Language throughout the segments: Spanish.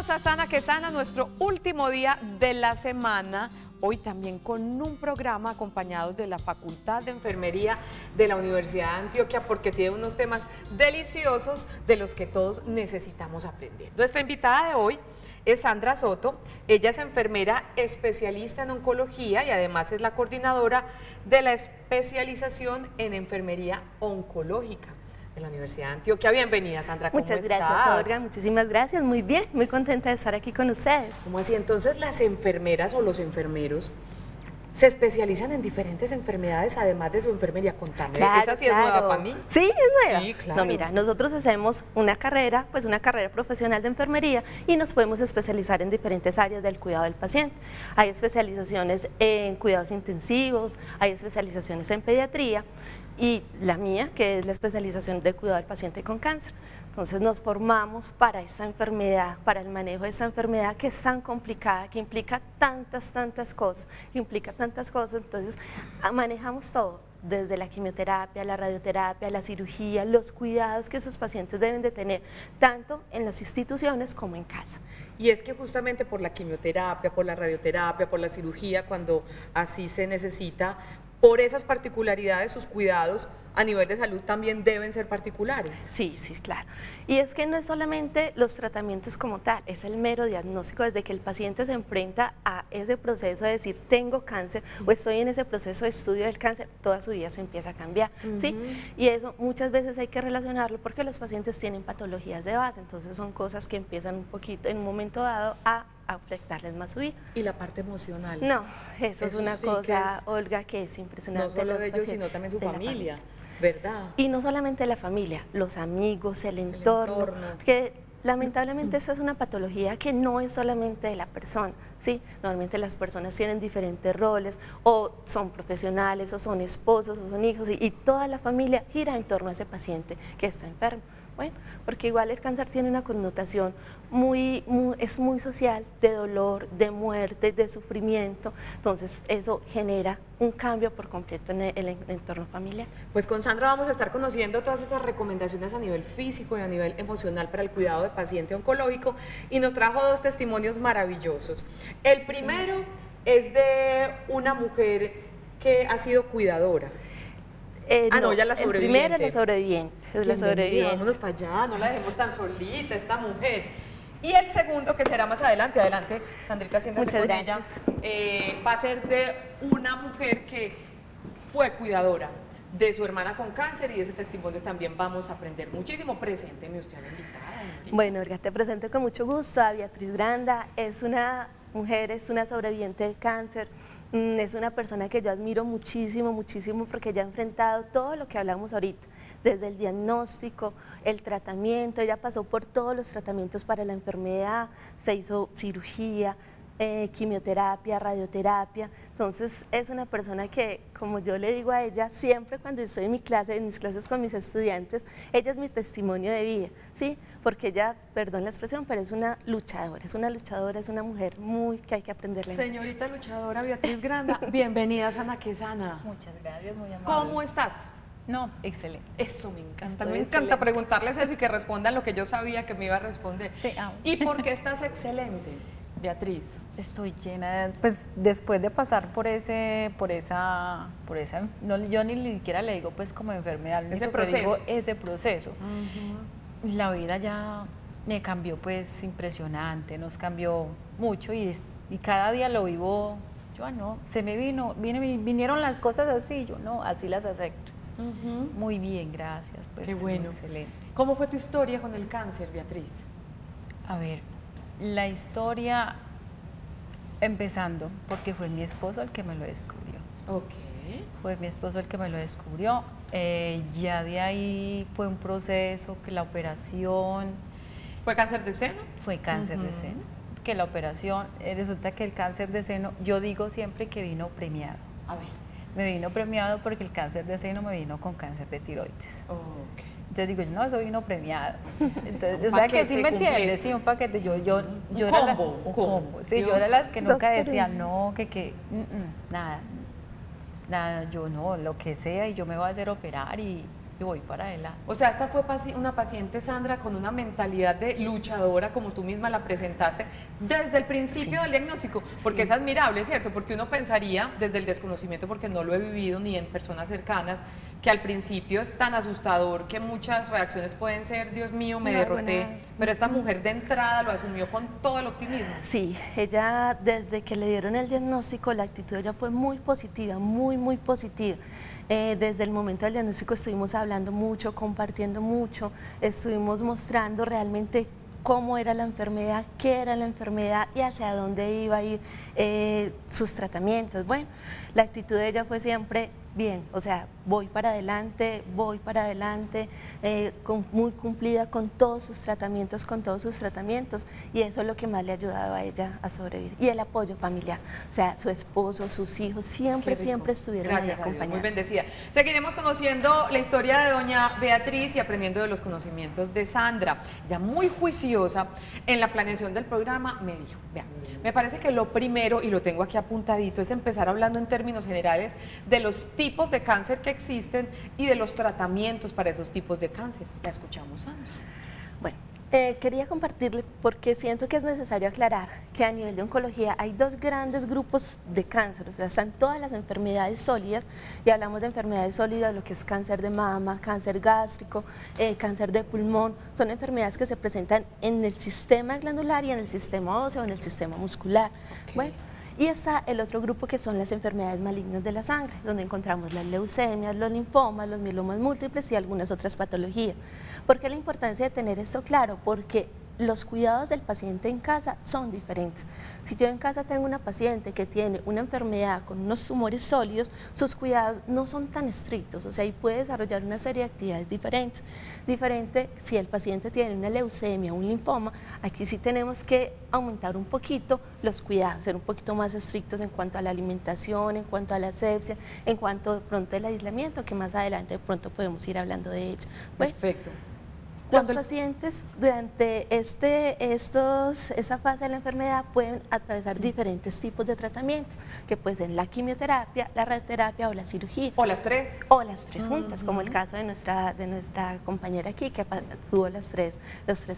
Bienvenidos a Sana que Sana, nuestro último día de la semana. Hoy también con un programa acompañados de la Facultad de Enfermería de la Universidad de Antioquia, porque tiene unos temas deliciosos de los que todos necesitamos aprender. Nuestra invitada de hoy es Sandra Soto. Ella es enfermera especialista en oncología y además es la coordinadora de la especialización en enfermería oncológica de la Universidad de Antioquia. Bienvenida, Sandra, ¿cómo estás? Muchas gracias, Olga, muchísimas gracias, muy bien, muy contenta de estar aquí con ustedes. ¿Cómo así? Entonces, las enfermeras o los enfermeros se especializan en diferentes enfermedades, además de su enfermería. Contame, Claro, ¿esa sí es nueva para mí? Sí, es nueva. Sí, claro. No, mira, nosotros hacemos una carrera profesional de enfermería y nos podemos especializar en diferentes áreas del cuidado del paciente. Hay especializaciones en cuidados intensivos, hay especializaciones en pediatría y la mía, que es la especialización de cuidado del paciente con cáncer. Entonces nos formamos para esta enfermedad, para el manejo de esta enfermedad que es tan complicada, que implica tantas cosas, entonces manejamos todo, desde la quimioterapia, la radioterapia, la cirugía, los cuidados que esos pacientes deben de tener, tanto en las instituciones como en casa. Y es que justamente por la quimioterapia, por la radioterapia, por la cirugía, cuando así se necesita, por esas particularidades, sus cuidados a nivel de salud también deben ser particulares. Sí, claro. Y es que no es solamente los tratamientos como tal, es el mero diagnóstico desde que el paciente se enfrenta a ese proceso de decir tengo cáncer o estoy en ese proceso de estudio del cáncer, toda su vida se empieza a cambiar, ¿sí? Y eso muchas veces hay que relacionarlo porque los pacientes tienen patologías de base, entonces son cosas que empiezan un poquito en un momento dado a afectarles más su vida. ¿Y la parte emocional? No, eso es una sí cosa, Olga, que es impresionante. No solo de ellos, sino también su familia, ¿verdad? Y no solamente la familia, los amigos, el entorno. Que lamentablemente esa es una patología que no es solamente de la persona, ¿sí? Normalmente las personas tienen diferentes roles, o son profesionales, o son esposos, o son hijos, y toda la familia gira en torno a ese paciente que está enfermo. Bueno, porque igual el cáncer tiene una connotación es muy social, de dolor, de muerte, de sufrimiento, entonces eso genera un cambio por completo en el entorno familiar. Pues con Sandra vamos a estar conociendo todas estas recomendaciones a nivel físico y a nivel emocional para el cuidado de paciente oncológico, y nos trajo dos testimonios maravillosos. El primero es de una mujer que ha sido cuidadora. No, ya la sobreviviente. El primero es la sobreviviente. Vámonos para allá, no la dejemos tan solita, esta mujer. Y el segundo, que será más adelante, Sandrita, siéntate con ella, va a ser de una mujer que fue cuidadora de su hermana con cáncer, y de ese testimonio también vamos a aprender muchísimo. Presénteme usted a la invitada. Bueno, Olga, te presento con mucho gusto a Beatriz Granda. Es una mujer, es una sobreviviente de cáncer. Es una persona que yo admiro muchísimo porque ella ha enfrentado todo lo que hablamos ahorita, desde el diagnóstico, el tratamiento. Ella pasó por todos los tratamientos para la enfermedad, se hizo cirugía, quimioterapia, radioterapia. Entonces es una persona que, como yo le digo a ella, siempre cuando estoy en mis clases con mis estudiantes, ella es mi testimonio de vida, ¿sí? Porque ella, perdón la expresión, pero es una luchadora, es una mujer que hay que aprenderle. Señorita luchadora Beatriz Granda, bienvenida a Sana que Sana. Muchas gracias, muy amable. ¿Cómo estás? No, excelente. Eso me encanta, Estoy me encanta excelente. Preguntarles eso y que respondan lo que yo sabía que me iba a responder. Sí, ¿Y por qué estás excelente, Beatriz? Estoy llena de, pues después de pasar por esa, no, yo ni siquiera le digo pues como enfermedad, Ese proceso. digo ese proceso. La vida ya me cambió pues impresionante, nos cambió mucho y cada día lo vivo, yo no, vinieron las cosas así, yo no, así las acepto. Muy bien, gracias, pues. Qué bueno. Excelente. ¿Cómo fue tu historia con el cáncer, Beatriz? A ver, la historia empezando, porque fue mi esposo el que me lo descubrió. Ok. Fue mi esposo el que me lo descubrió. Ya de ahí fue un proceso, que la operación... ¿Fue cáncer de seno? Fue cáncer de seno. Que la operación, resulta que el cáncer de seno, yo digo siempre que vino premiado. A ver. Me vino premiado porque el cáncer de seno me vino con cáncer de tiroides. Ok. Entonces digo, no, eso vino premiado. Entonces, Un o sea que sí me paquete entiendes, sí, un paquete. Yo era un combo. Sí, yo era las que nunca decía, no, nada, yo no, lo que sea, y yo me voy a hacer operar y y voy para adelante. O sea, esta fue una paciente, Sandra, con una mentalidad de luchadora, como tú misma la presentaste, desde el principio del diagnóstico, porque es admirable, ¿cierto? Porque uno pensaría, desde el desconocimiento, porque no lo he vivido ni en personas cercanas, que al principio es tan asustador que muchas reacciones pueden ser, Dios mío, me derroté, pero esta mujer de entrada lo asumió con todo el optimismo. Sí, ella desde que le dieron el diagnóstico, la actitud de ella fue muy positiva, muy positiva. Desde el momento del diagnóstico estuvimos hablando mucho, compartiendo mucho, estuvimos mostrando realmente cómo era la enfermedad, qué era la enfermedad y hacia dónde iba a ir sus tratamientos. Bueno, la actitud de ella fue siempre bien, o sea, voy para adelante, muy cumplida con todos sus tratamientos, y eso es lo que más le ha ayudado a ella a sobrevivir. Y el apoyo familiar, o sea, su esposo, sus hijos, siempre estuvieron ahí acompañando. Muy bendecida. Seguiremos conociendo la historia de doña Beatriz y aprendiendo de los conocimientos de Sandra. Ya muy juiciosa en la planeación del programa me dijo, vean, me parece que lo primero, y lo tengo aquí apuntadito, es empezar hablando en términos generales de los tipos de cáncer que existen y de los tratamientos para esos tipos de cáncer. La escuchamos, Sandra. Bueno, quería compartirle porque siento que es necesario aclarar que a nivel de oncología hay dos grandes grupos de cáncer, o sea, están todas las enfermedades sólidas, y hablamos de enfermedades sólidas, lo que es cáncer de mama, cáncer gástrico, cáncer de pulmón, son enfermedades que se presentan en el sistema glandular y en el sistema óseo, en el sistema muscular. Okay. Bueno, y está el otro grupo que son las enfermedades malignas de la sangre, donde encontramos las leucemias, los linfomas, los mielomas múltiples y algunas otras patologías. ¿Por qué la importancia de tener esto claro? Porque los cuidados del paciente en casa son diferentes. Si yo en casa tengo una paciente que tiene una enfermedad con unos tumores sólidos, sus cuidados no son tan estrictos, o sea, y puede desarrollar una serie de actividades diferentes. Diferente si el paciente tiene una leucemia o un linfoma, aquí sí tenemos que aumentar un poquito los cuidados, ser un poquito más estrictos en cuanto a la alimentación, en cuanto a la asepsia, en cuanto de pronto al aislamiento, que más adelante de pronto podemos ir hablando de ello. Bueno, perfecto. Los pacientes durante esa fase de la enfermedad pueden atravesar diferentes tipos de tratamientos, que pueden ser la quimioterapia, la radioterapia o la cirugía. O las tres. O las tres juntas, como el caso de nuestra compañera aquí, que tuvo los tres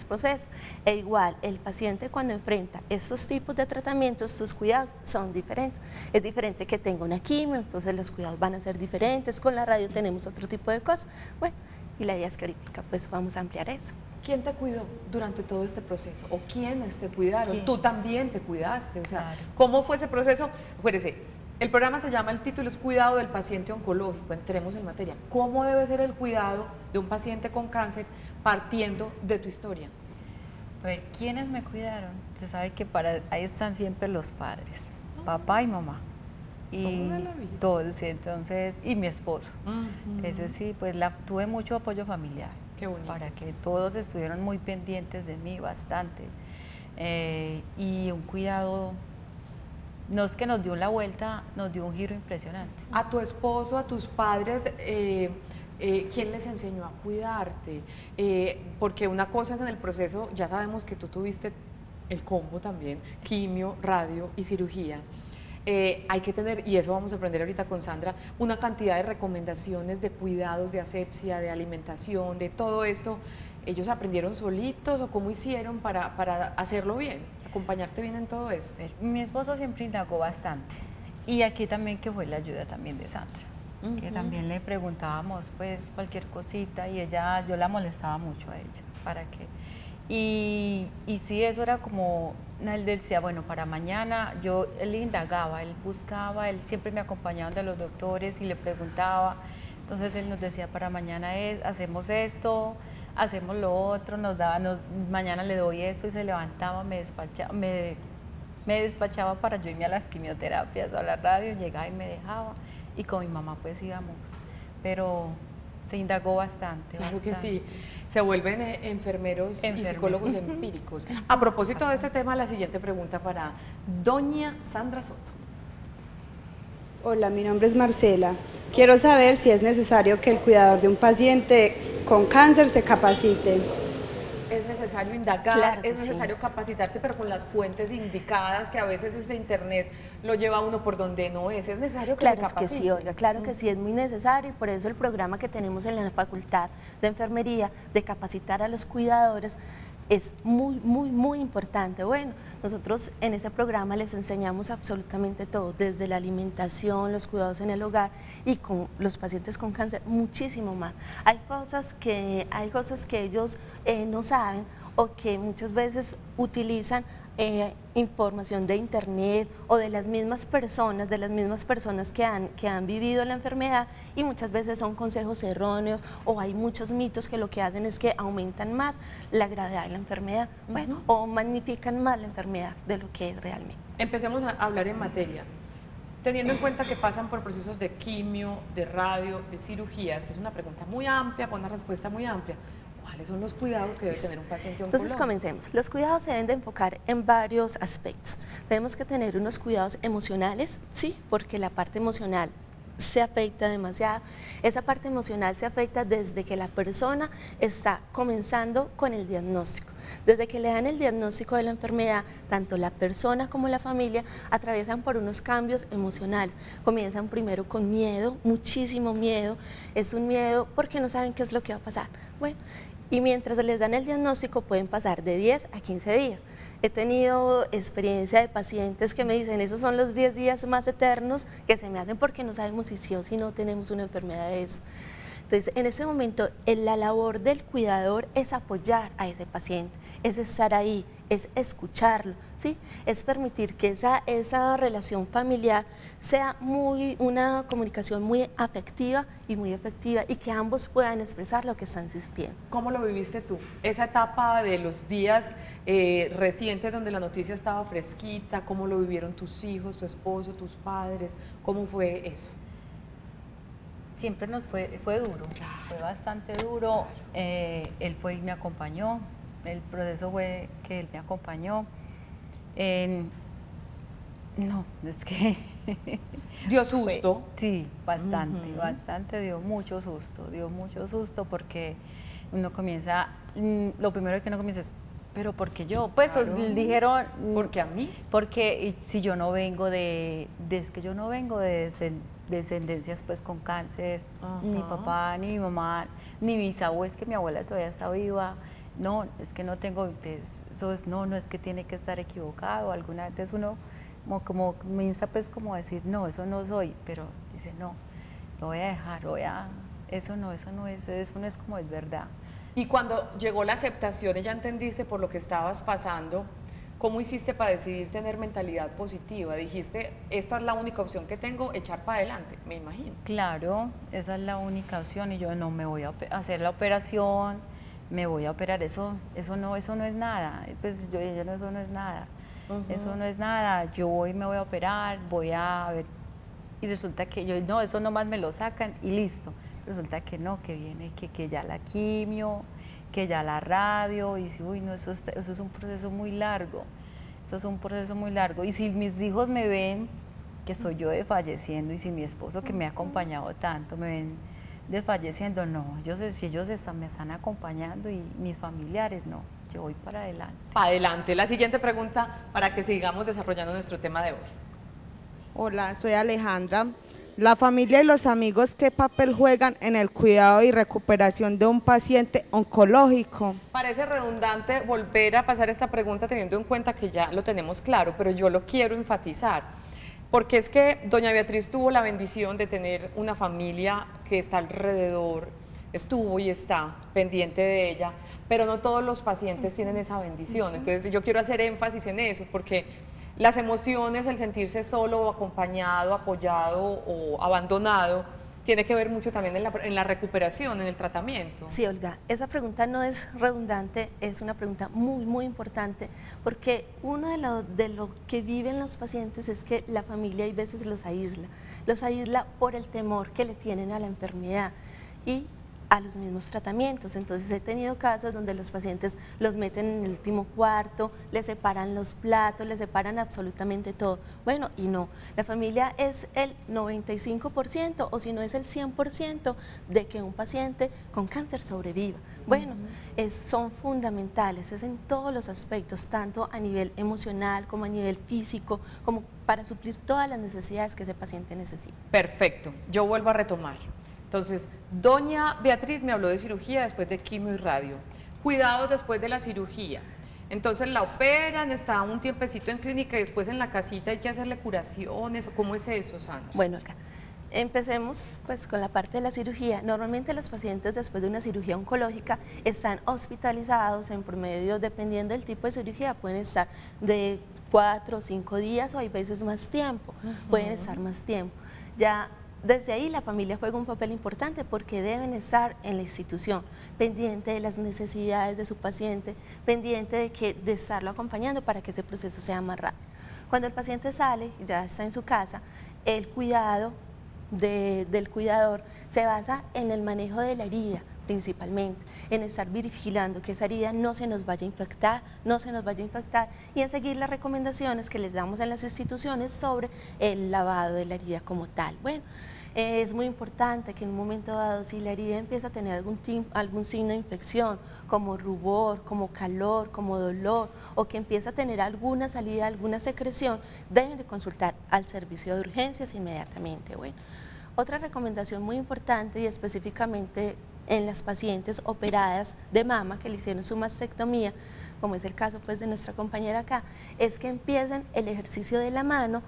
procesos. E igual, el paciente cuando enfrenta estos tipos de tratamientos, sus cuidados son diferentes. Es diferente que tenga una quimio, entonces los cuidados van a ser diferentes, con la radio tenemos otro tipo de cosas. Bueno, y la idea es que ahorita pues vamos a ampliar eso. ¿Quién te cuidó durante todo este proceso? ¿O quiénes te cuidaron? Tú también te cuidaste, o sea, claro. ¿Cómo fue ese proceso? Acuérdese, el programa se llama, el título es Cuidado del Paciente Oncológico, entremos en materia. ¿Cómo debe ser el cuidado de un paciente con cáncer partiendo de tu historia? A ver, ¿quiénes me cuidaron? Se sabe que ahí están siempre los padres, papá y mamá. Y todos, entonces, y mi esposo. Ese sí, pues tuve mucho apoyo familiar. Qué bonito. Para que todos estuvieron muy pendientes de mí, bastante. Y un cuidado, no es que nos dio la vuelta, nos dio un giro impresionante. A tu esposo, a tus padres, ¿quién les enseñó a cuidarte? Porque una cosa es en el proceso, ya sabemos que tú tuviste el combo también, quimio, radio y cirugía. Hay que tener, y eso vamos a aprender ahorita con Sandra, una cantidad de recomendaciones de cuidados, de asepsia, de alimentación, de todo esto. ¿Ellos aprendieron solitos o cómo hicieron para hacerlo bien, acompañarte bien en todo esto? Mi esposo siempre indagó bastante, y aquí también que fue la ayuda también de Sandra, que también le preguntábamos pues cualquier cosita y yo la molestaba mucho a ella, para que... Y sí, eso era como, él decía, bueno, para mañana, él indagaba, él buscaba, él siempre me acompañaba de los doctores y le preguntaba, entonces él nos decía, para mañana hacemos esto, hacemos lo otro, mañana le doy esto, y se levantaba, me despachaba para yo irme a las quimioterapias o a la radio, llegaba y me dejaba, y con mi mamá pues íbamos, pero se indagó bastante. Claro que sí. Se vuelven enfermeros y psicólogos empíricos. A propósito de este tema, la siguiente pregunta para doña Sandra Soto. Hola, mi nombre es Marcela. Quiero saber si es necesario que el cuidador de un paciente con cáncer se capacite. es necesario indagar, Claro que es necesario capacitarse, pero con las fuentes indicadas, que a veces ese internet lo lleva a uno por donde no es necesario que Claro se es que capacite. sí, Olga, claro que sí, es muy necesario y por eso el programa que tenemos en la Facultad de Enfermería de capacitar a los cuidadores es muy importante. Bueno, nosotros en ese programa les enseñamos absolutamente todo, desde la alimentación, los cuidados en el hogar y con los pacientes con cáncer, muchísimo más. Hay cosas que ellos no saben o que muchas veces utilizan información de internet o de las mismas personas, que han vivido la enfermedad, y muchas veces son consejos erróneos o hay muchos mitos que lo que hacen es que aumentan más la gravedad de la enfermedad, bueno, o magnifican más la enfermedad de lo que es realmente. Empecemos a hablar en materia. Teniendo en cuenta que pasan por procesos de quimio, de radio, de cirugías, es una pregunta muy amplia, con una respuesta muy amplia. ¿Cuáles son los cuidados que debe tener un paciente oncológico? Entonces comencemos. Los cuidados se deben de enfocar en varios aspectos. Tenemos que tener unos cuidados emocionales, sí, porque la parte emocional se afecta demasiado. Esa parte emocional se afecta desde que la persona está comenzando con el diagnóstico. Desde que le dan el diagnóstico de la enfermedad, tanto la persona como la familia atraviesan por unos cambios emocionales. Comienzan primero con miedo, muchísimo miedo. Es un miedo porque no saben qué es lo que va a pasar. Bueno, y mientras les dan el diagnóstico pueden pasar de 10 a 15 días. He tenido experiencia de pacientes que me dicen, esos son los 10 días más eternos que se me hacen porque no sabemos si sí o si no tenemos una enfermedad de eso. Entonces, en ese momento, la labor del cuidador es apoyar a ese paciente, es estar ahí, es escucharlo, ¿sí? Es permitir que esa relación familiar sea una comunicación muy afectiva y muy efectiva y que ambos puedan expresar lo que están sintiendo. ¿Cómo lo viviste tú? Esa etapa de los días recientes donde la noticia estaba fresquita, ¿cómo lo vivieron tus hijos, tu esposo, tus padres? ¿Cómo fue eso? Siempre fue duro, fue bastante duro. Él fue y me acompañó, el proceso fue que él me acompañó. No, es que... ¿Dio susto? Sí, bastante, dio mucho susto porque uno comienza, lo primero que uno comienza es, ¿pero por qué yo? Pues claro. Dijeron... ¿Por qué a mí? Porque si yo no vengo es que yo no vengo de descendencias pues con cáncer, ni papá, ni mi mamá, ni mis abuelos, que mi abuela todavía está viva, no, es que no tengo, eso es, no es que tiene que estar equivocado, alguna vez uno como comienza pues como a decir, no, eso no soy, pero dice, no, lo voy a dejar, eso no es como es verdad. Y cuando llegó la aceptación y ya entendiste por lo que estabas pasando, ¿cómo hiciste para decidir tener mentalidad positiva? Dijiste, esta es la única opción que tengo, echar para adelante, me imagino. Claro, esa es la única opción y yo no me voy a hacer la operación, me voy a operar, eso no es nada, pues yo no, eso no es nada, eso no es nada, yo me voy a operar, voy a ver, y resulta que yo, no, eso nomás me lo sacan y listo, resulta que no, que viene, que ya la quimio, que ya la radio, y dice, uy, no, eso es un proceso muy largo, y si mis hijos me ven que soy yo desfalleciendo, y si mi esposo que me ha acompañado tanto me ven desfalleciendo, no, si ellos me están acompañando y mis familiares, no, yo voy para adelante. Adelante, la siguiente pregunta para que sigamos desarrollando nuestro tema de hoy. Hola, soy Alejandra. La familia y los amigos, ¿qué papel juegan en el cuidado y recuperación de un paciente oncológico? Parece redundante volver a pasar esta pregunta teniendo en cuenta que ya lo tenemos claro, pero yo lo quiero enfatizar. Porque es que doña Beatriz tuvo la bendición de tener una familia que está alrededor, estuvo y está pendiente de ella, pero no todos los pacientes tienen esa bendición. Entonces yo quiero hacer énfasis en eso, porque las emociones, el sentirse solo o acompañado, apoyado o abandonado, tiene que ver mucho también en la recuperación, en el tratamiento. Sí, Olga, esa pregunta no es redundante, es una pregunta muy importante, porque uno de lo que viven los pacientes es que la familia a veces los aísla por el temor que le tienen a la enfermedad, y a los mismos tratamientos. Entonces he tenido casos donde los pacientes los meten en el último cuarto, les separan los platos, les separan absolutamente todo. Bueno, y no, la familia es el 95% o si no es el 100% de que un paciente con cáncer sobreviva. Bueno, son fundamentales, es en todos los aspectos, tanto a nivel emocional como a nivel físico, como para suplir todas las necesidades que ese paciente necesita. Perfecto, yo vuelvo a retomar. Entonces, doña Beatriz me habló de cirugía después de quimio y radio. Cuidados después de la cirugía. Entonces la operan, está un tiempecito en clínica y después en la casita hay que hacerle curaciones. ¿O cómo es eso, Sandra? Bueno, Olga, empecemos pues con la parte de la cirugía. Normalmente los pacientes después de una cirugía oncológica están hospitalizados en promedio, dependiendo del tipo de cirugía, pueden estar de 4 o 5 días o hay veces más tiempo, pueden estar más tiempo. Ya desde ahí la familia juega un papel importante porque deben estar en la institución, pendiente de las necesidades de su paciente, pendiente de estarlo acompañando para que ese proceso sea más rápido. Cuando el paciente sale, ya está en su casa, el cuidado del cuidador se basa en el manejo de la herida, principalmente, en estar vigilando que esa herida no se nos vaya a infectar, y en seguir las recomendaciones que les damos en las instituciones sobre el lavado de la herida como tal. Bueno, es muy importante que en un momento dado, si la herida empieza a tener algún signo de infección, como rubor, como calor, como dolor, o que empieza a tener alguna salida, alguna secreción, deben de consultar al servicio de urgencias inmediatamente. Bueno, otra recomendación muy importante y específicamente en las pacientes operadas de mama que le hicieron su mastectomía, como es el caso pues de nuestra compañera acá, es que empiecen el ejercicio de la mano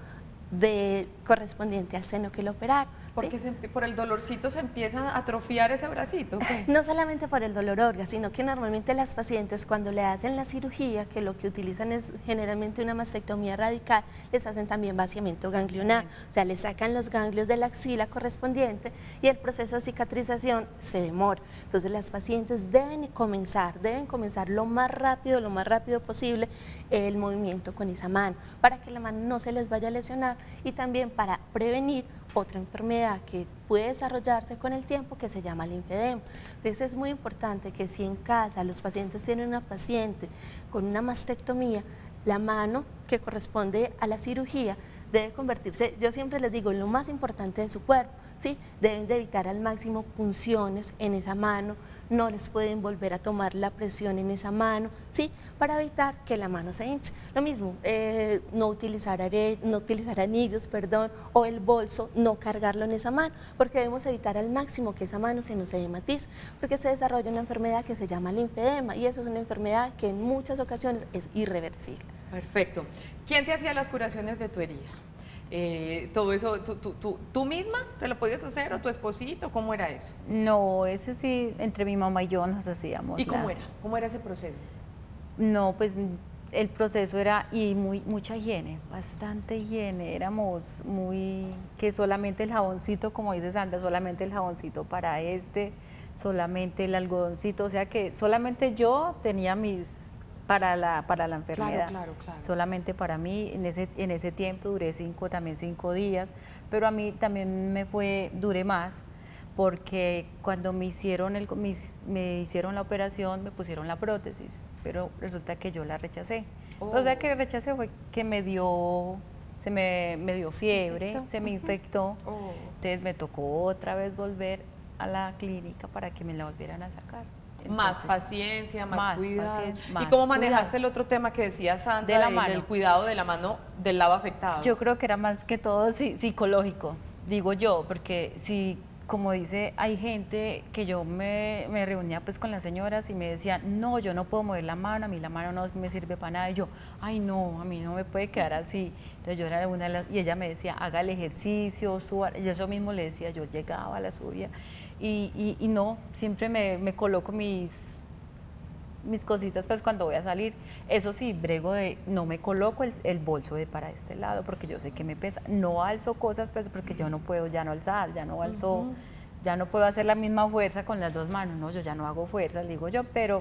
correspondiente al seno que lo operaron. Porque por el dolorcito se empieza a atrofiar ese bracito. ¿Qué? No solamente por el dolor, Olga, sino que normalmente las pacientes cuando le hacen la cirugía, que lo que utilizan es generalmente una mastectomía radical, les hacen también vaciamiento ganglionar, o sea, le sacan los ganglios de la axila correspondiente y el proceso de cicatrización se demora. Entonces las pacientes deben comenzar lo más rápido posible el movimiento con esa mano, para que la mano no se les vaya a lesionar y también para prevenir otra enfermedad que puede desarrollarse con el tiempo que se llama linfedema. Entonces es muy importante que si en casa los pacientes tienen una paciente con una mastectomía, la mano que corresponde a la cirugía debe convertirse, yo siempre les digo, en lo más importante de su cuerpo, ¿sí? Deben de evitar al máximo punciones en esa mano, no les pueden volver a tomar la presión en esa mano, ¿sí? Para evitar que la mano se hinche. Lo mismo, no utilizar anillos, o el bolso, no cargarlo en esa mano, porque debemos evitar al máximo que esa mano se nos edematice, porque se desarrolla una enfermedad que se llama linfedema y eso es una enfermedad que en muchas ocasiones es irreversible. Perfecto. ¿Quién te hacía las curaciones de tu herida? Todo eso, ¿tú misma te lo podías hacer o tu esposito? ¿Cómo era eso? No, ese sí, entre mi mamá y yo nos hacíamos. ¿Y cómo era? ¿Cómo era ese proceso? No, pues el proceso era, mucha higiene, bastante higiene, éramos que solamente el jaboncito, como dice Sandra, solamente el jaboncito para solamente el algodoncito, o sea que solamente yo tenía para la enfermedad, claro. Solamente para mí, en ese tiempo duré 5 días, pero a mí también duré más, porque cuando me hicieron la operación, me pusieron la prótesis, pero resulta que yo la rechacé. O sea que rechacé fue que me dio fiebre, se me infectó, entonces me tocó otra vez volver a la clínica para que me la volvieran a sacar. Entonces, más paciencia, más cuidado. Más ¿Y cómo manejaste cuidado. el otro tema que decía Sandra, del cuidado de la mano del lado afectado? Yo creo que era más que todo psicológico, digo yo, porque si, como dice, hay gente que yo me reunía pues con las señoras y me decían, no, yo no puedo mover la mano, a mí la mano no me sirve para nada, y yo, ay no, a mí no me puede quedar así. Entonces yo era una de las, y ella me decía, haga el ejercicio, suba, yo eso mismo le decía, yo llegaba, la subía, y no, siempre me coloco mis cositas pues cuando voy a salir. Eso sí, brego no me coloco el bolso para este lado porque yo sé que me pesa, no alzo cosas pues porque yo no puedo ya no alzar, ya no alzo, ya no puedo hacer la misma fuerza con las dos manos, no, yo ya no hago fuerza, digo yo, pero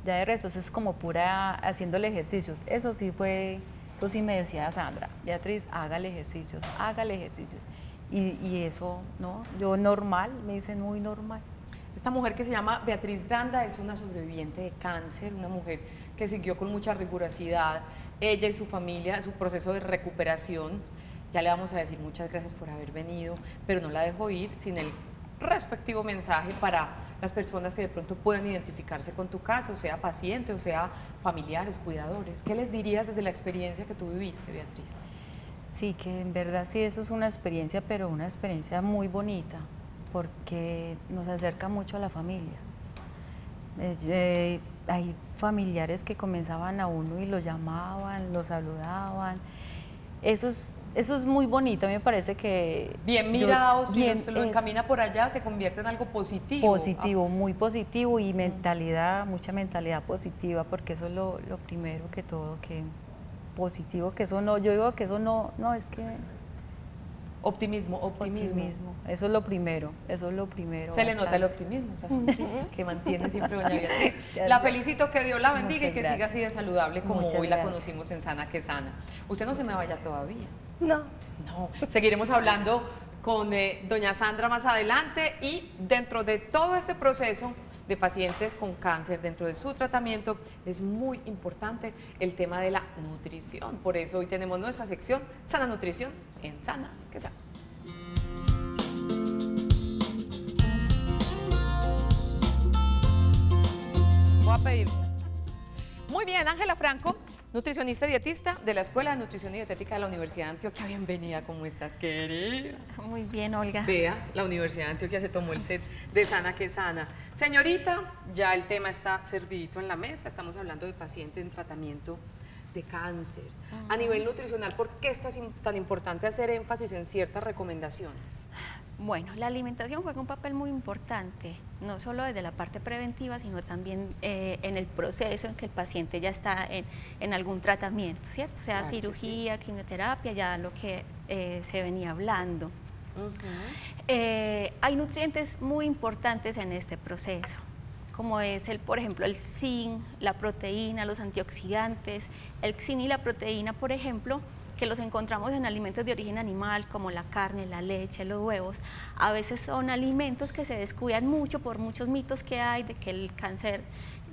ya de resto eso es como pura haciéndole ejercicios. Eso sí me decía Sandra, Beatriz, hágale ejercicios, y eso, no, yo normal, me dicen muy normal. Esta mujer que se llama Beatriz Granda es una sobreviviente de cáncer, una mujer que siguió con mucha rigurosidad, ella y su familia, su proceso de recuperación. Ya le vamos a decir muchas gracias por haber venido, pero no la dejo ir sin el respectivo mensaje para las personas que de pronto puedan identificarse con tu caso, sea paciente o sea familiares, cuidadores. ¿Qué les dirías desde la experiencia que tú viviste, Beatriz? Sí, que en verdad sí, eso es una experiencia, pero una experiencia muy bonita, porque nos acerca mucho a la familia. Hay familiares que comenzaban a uno y lo llamaban, lo saludaban. Eso es muy bonito, a mí me parece que... Bien mirado, si se lo encamina por allá, se convierte en algo positivo. Positivo, muy positivo y mentalidad, mucha mentalidad positiva, porque eso es lo primero que todo, que positivo, que eso no, yo digo que eso no es que... Optimismo. Eso es lo primero, Se bastante. le nota el optimismo, esa sonrisa que mantiene siempre doña Beatriz. La felicito, que Dios la bendiga y que siga así de saludable como hoy la conocimos en Sana que Sana. Usted no se me vaya todavía. No. No, seguiremos hablando con doña Sandra más adelante y dentro de todo este proceso de pacientes con cáncer, dentro de su tratamiento, es muy importante el tema de la nutrición. Por eso hoy tenemos nuestra sección Sana Nutrición en Sana que Sana. Voy a pedir. Muy bien, Ángela Franco, nutricionista y dietista de la Escuela de Nutrición y Dietética de la Universidad de Antioquia. Bienvenida, ¿cómo estás, querida? Muy bien, Olga. Vea, la Universidad de Antioquia se tomó el set de Sana que Sana. Señorita, ya el tema está servidito en la mesa, estamos hablando de paciente en tratamiento de cáncer. A nivel nutricional, ¿por qué es tan importante hacer énfasis en ciertas recomendaciones? Bueno, la alimentación juega un papel muy importante, no solo desde la parte preventiva, sino también en el proceso en que el paciente ya está en algún tratamiento, ¿cierto? O sea, claro, cirugía, sí, quimioterapia, ya lo que se venía hablando. Hay nutrientes muy importantes en este proceso, como es, por ejemplo, el zinc, la proteína, los antioxidantes. El zinc y la proteína, por ejemplo, que los encontramos en alimentos de origen animal, como la carne, la leche, los huevos, a veces son alimentos que se descuidan mucho por muchos mitos que hay de que el cáncer,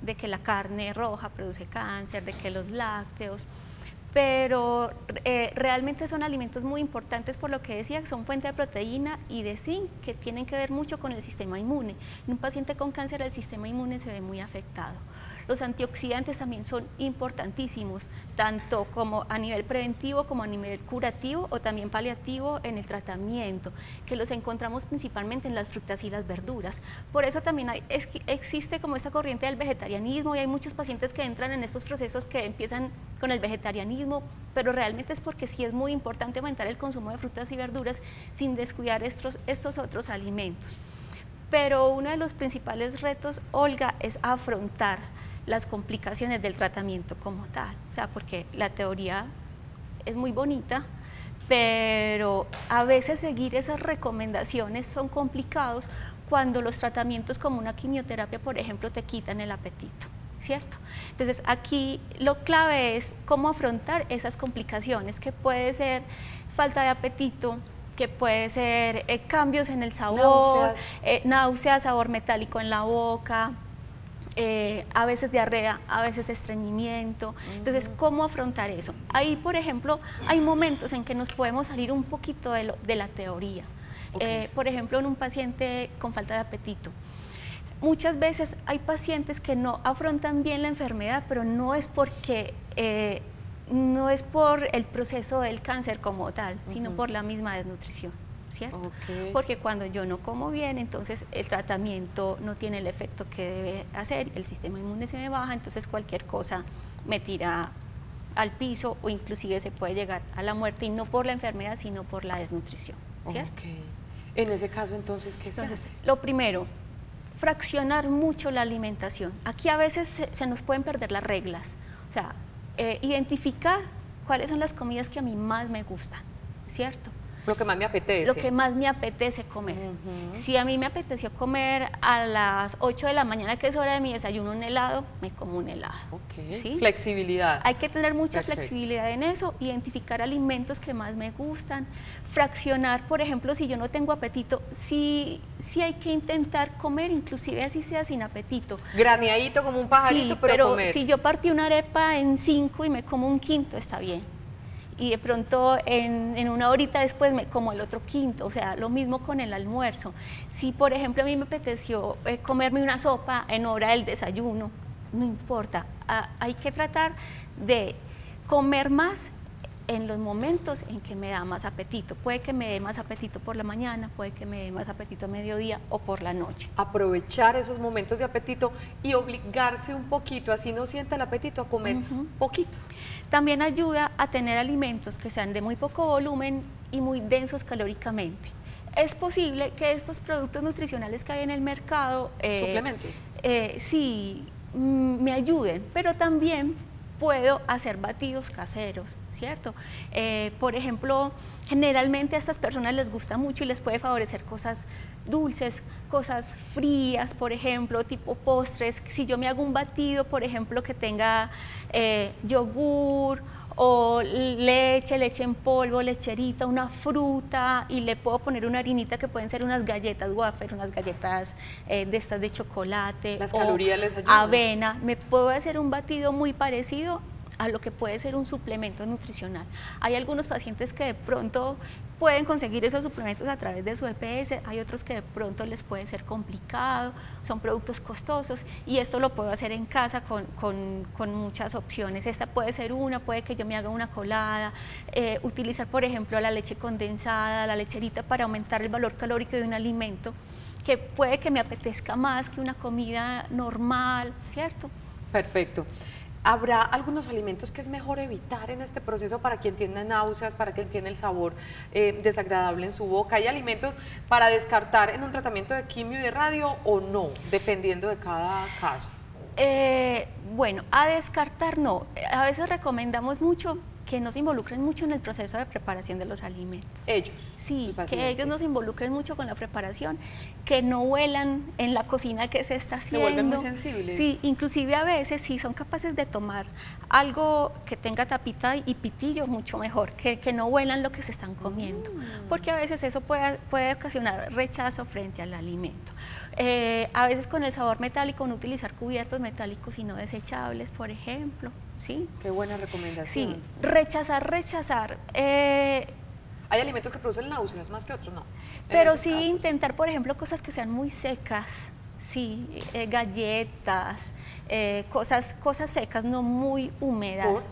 de que la carne roja produce cáncer, de que los lácteos, pero realmente son alimentos muy importantes, por lo que decía, que son fuente de proteína y de zinc, que tienen que ver mucho con el sistema inmune. En un paciente con cáncer el sistema inmune se ve muy afectado. Los antioxidantes también son importantísimos, tanto como a nivel preventivo como a nivel curativo o también paliativo en el tratamiento, que los encontramos principalmente en las frutas y las verduras. Por eso también existe como esta corriente del vegetarianismo y hay muchos pacientes que entran en estos procesos que empiezan con el vegetarianismo, pero realmente es porque sí es muy importante aumentar el consumo de frutas y verduras sin descuidar estos otros alimentos. Pero uno de los principales retos, Olga, es afrontar las complicaciones del tratamiento como tal, o sea, porque la teoría es muy bonita, pero a veces seguir esas recomendaciones son complicados cuando los tratamientos como una quimioterapia, por ejemplo, te quitan el apetito, ¿cierto? Entonces aquí lo clave es cómo afrontar esas complicaciones, que puede ser falta de apetito, que puede ser cambios en el sabor, náuseas, sabor metálico en la boca, a veces diarrea, a veces estreñimiento. Entonces, ¿cómo afrontar eso? Ahí, por ejemplo, hay momentos en que nos podemos salir un poquito de la teoría. Por ejemplo, en un paciente con falta de apetito. Muchas veces hay pacientes que no afrontan bien la enfermedad, pero no es porque... no es por el proceso del cáncer como tal, sino por la misma desnutrición, ¿cierto? Porque cuando yo no como bien, entonces el tratamiento no tiene el efecto que debe hacer, el sistema inmune se me baja, entonces cualquier cosa me tira al piso o inclusive se puede llegar a la muerte, y no por la enfermedad, sino por la desnutrición, ¿cierto? En ese caso, entonces, ¿qué se hace? Lo primero, fraccionar mucho la alimentación. Aquí a veces se nos pueden perder las reglas, o sea, identificar cuáles son las comidas que a mí más me gustan, ¿cierto? Lo que más me apetece. Lo que más me apetece comer. Si a mí me apeteció comer a las 8 de la mañana, que es hora de mi desayuno, un helado, me como un helado. Ok. ¿Sí? Flexibilidad. Hay que tener mucha Perfecto. flexibilidad en eso, identificar alimentos que más me gustan, fraccionar, por ejemplo, si yo no tengo apetito, sí hay que intentar comer, inclusive así sea sin apetito. Graneadito como un pajarito, Sí, pero comer. si yo partí una arepa en 5 y me como un quinto, está bien. Y de pronto en una horita después me como el otro quinto, o sea, lo mismo con el almuerzo. Si, por ejemplo, a mí me apeteció comerme una sopa en hora del desayuno, no importa, hay que tratar de comer más en los momentos en que me da más apetito. Puede que me dé más apetito por la mañana, puede que me dé más apetito a mediodía o por la noche. Aprovechar esos momentos de apetito y obligarse un poquito, así no sienta el apetito, a comer poquito. También ayuda a tener alimentos que sean de muy poco volumen y muy densos calóricamente. Es posible que estos productos nutricionales que hay en el mercado Suplementos. Sí, me ayuden, pero también puedo hacer batidos caseros, ¿cierto? Por ejemplo, generalmente a estas personas les gusta mucho y les puede favorecer cosas dulces, cosas frías, por ejemplo, tipo postres. Si yo me hago un batido, por ejemplo, que tenga yogur o leche en polvo, lecherita, una fruta, y le puedo poner una harinita que pueden ser unas galletas wafer, unas galletas de estas de chocolate, Las o calorías les ayudan. avena. Me puedo hacer un batido muy parecido a lo que puede ser un suplemento nutricional. Hay algunos pacientes que de pronto pueden conseguir esos suplementos a través de su EPS, hay otros que de pronto les puede ser complicado, son productos costosos, y esto lo puedo hacer en casa con muchas opciones. Esta puede ser una, puede que yo me haga una colada, utilizar por ejemplo la leche condensada, la lecherita, para aumentar el valor calórico de un alimento que puede que me apetezca más que una comida normal, ¿cierto? Perfecto. ¿Habrá algunos alimentos que es mejor evitar en este proceso para quien tiene náuseas, para quien tiene el sabor desagradable en su boca? ¿Hay alimentos para descartar en un tratamiento de quimio y de radio o no, dependiendo de cada caso? Bueno, a descartar no. A veces recomendamos mucho que no se involucren mucho en el proceso de preparación de los alimentos. Ellos. Sí, que ellos no se involucren mucho con la preparación, que no huelan en la cocina que se está haciendo. Se vuelven muy sensibles. Sí, inclusive a veces si son capaces de tomar algo que tenga tapita y pitillo, mucho mejor, que no huelan lo que se están comiendo, porque a veces eso puede ocasionar rechazo frente al alimento. A veces con el sabor metálico, no utilizar cubiertos metálicos y no desechables, por ejemplo. ¿Sí? Qué buena recomendación. Sí, rechazar. Hay alimentos que producen náuseas más que otros, no. Pero sí casos, intentar, por ejemplo, cosas que sean muy secas, sí, galletas, cosas secas, no muy húmedas.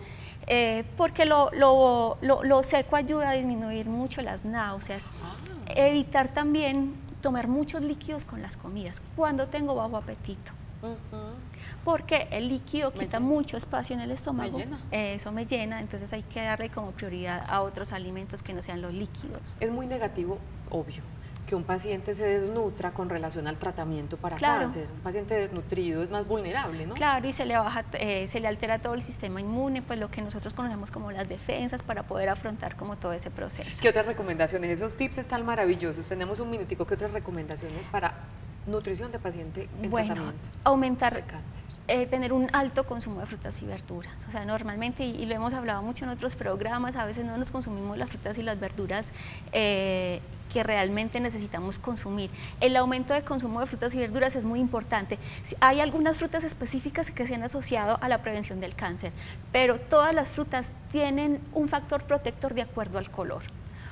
Porque lo seco ayuda a disminuir mucho las náuseas. Evitar también tomar muchos líquidos con las comidas cuando tengo bajo apetito. Porque el líquido quita mucho espacio en el estómago, eso me llena, entonces hay que darle como prioridad a otros alimentos que no sean los líquidos. Es muy negativo, obvio, que un paciente se desnutra con relación al tratamiento para cáncer. Un paciente desnutrido es más vulnerable, ¿no? Claro, y se le altera todo el sistema inmune, pues lo que nosotros conocemos como las defensas, para poder afrontar como todo ese proceso. ¿Qué otras recomendaciones? Esos tips están maravillosos. Tenemos un minutico. ¿Qué otras recomendaciones para nutrición de paciente en tratamiento? Aumentar, tener un alto consumo de frutas y verduras. O sea, normalmente, y lo hemos hablado mucho en otros programas, a veces no nos consumimos las frutas y las verduras que realmente necesitamos consumir. El aumento de consumo de frutas y verduras es muy importante. Hay algunas frutas específicas que se han asociado a la prevención del cáncer, pero todas las frutas tienen un factor protector de acuerdo al color.